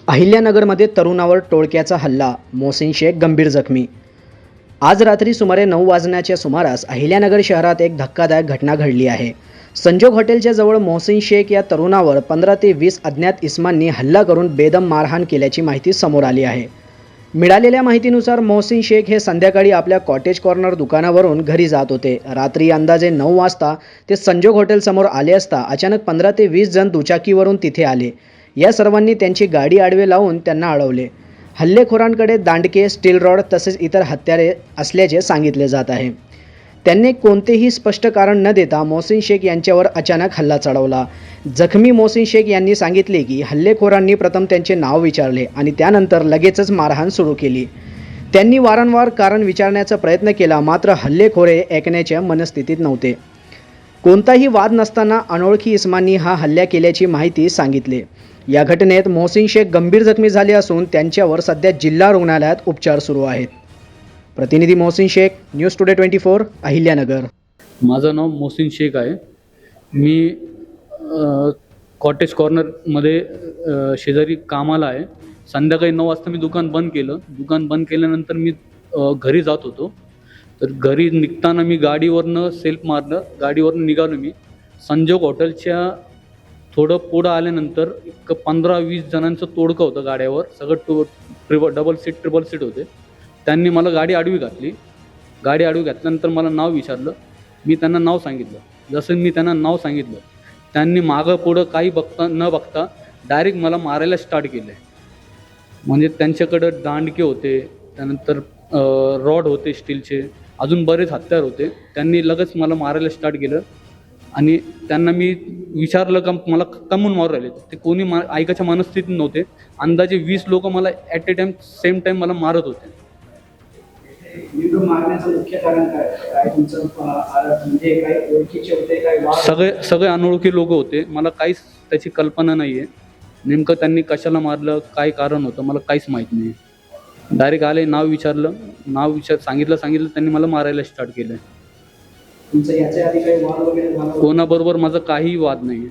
अहिल्यानगरमध्ये तरुणावर टोळक्याचा हल्ला, मोहसिन शेख गंभीर जखमी। आज रात्री सुमारे 9 वाजण्याच्या सुमारास अहिल्यानगर शहरात एक धक्कादायक घटना घडली आहे। संजोग हॉटेलच्या जवळ मोहसिन शेख या तरुणावर 15 ते 20 अज्ञात इसमांनी हल्ला करून बेदम मारहाण केल्याची माहिती समोर आली आहे। मिळालेल्या माहितीनुसार मोहसिन शेख हे संध्याकाळी आपल्या कॉटेज कॉर्नर दुकानावरून घरी जात होते। रात्री अंदाजे 9 वाजता ते संजोग हॉटेल समोर आले असता अचानक 15 ते 20 जण दुचाकीवरून तिथे आले। या सर्वांनी त्यांची गाडी आडवे लावून त्यांना अडवले। हल्लेखोरांकडे दांडके, स्टील रॉड तसेच इतर हत्यारे असल्याचे सांगितले जात आहे। त्यांनी कोणतेही स्पष्ट कारण न देता मोहसिन शेख यांच्यावर अचानक हल्ला चढवला। जखमी मोहसिन शेख यांनी सांगितले की हल्लेखोरांनी प्रथम त्यांचे नाव विचारले आणि त्यानंतर लगेचच मारहाण सुरू केली। त्यांनी वारंवार कारण विचारण्याचा प्रयत्न केला, मात्र हल्लेखोरे ऐकण्याच्या मनस्थितीत नव्हते। कोणताही वाद नसताना अनोळखी इस्मांनी हा हल्ला केल्याची माहिती सांगितली। या घटनेत मोहसिन शेख गंभीर जखमी झाले असून त्यांच्यावर सध्या जिल्हा रुग्णालयात उपचार सुरू आहेत। प्रतिनिधी मोहसिन शेख, न्यूज टुडे 24, अहिल्यानगर। माझं नाव मोहसिन शेख आहे। मी कॉटेज कॉर्नरमध्ये शेजारी कामाला आहे। संध्याकाळी 9 वाजता मी दुकान बंद केलं। दुकान बंद केल्यानंतर मी घरी जात होतो। तर घरी निघताना मी गाडीवरनं सेल्फ मारलं, गाडीवरनं निघालो। मी संजोग हॉटेलच्या थोडं पुढं आल्यानंतर एक 15-20 जणांचं तोडकं होतं गाड्यावर। सगळं डबल सीट ट्रिपल सीट होते। त्यांनी मला गाडी आडवी घातली। गाडी आडवी घातल्यानंतर मला नाव विचारलं। मी त्यांना नाव सांगितलं। जसं मी त्यांना नाव सांगितलं, त्यांनी मागं पुढं काही न बघता डायरेक्ट मला मारायला स्टार्ट केलं। म्हणजे त्यांच्याकडं दांडके होते, त्यानंतर रॉड होते स्टीलचे, अजून बरेच हत्यार होते। त्यांनी लगेच मला मारायला स्टार्ट केलं आणि त्यांना मी विचारलं का मला कमून मारू राहिले। ते कोणी ऐकायच्या मनस्थितीत नव्हते। अंदाजे 20 लोक मला at a time same time मला मारत होते। मारण्याचं मुख्य कारण काय तुमचं म्हणजे काय ओळखीचे होते, काय सगळे अनोळखी लोक होते। मला काहीच त्याची कल्पना नाही आहे। नेमकं त्यांनी कशाला मारलं, काय कारण होतं, मला काहीच माहीत नाही। डायरेक्ट आले, नाव विचारलं, सांगितलं त्यांनी मला मारायला स्टार्ट केलं। तुमचं याच्या आधी काही वाद वगैरे झाला? कोणाबरोबर माझा काही वाद नाही आहे।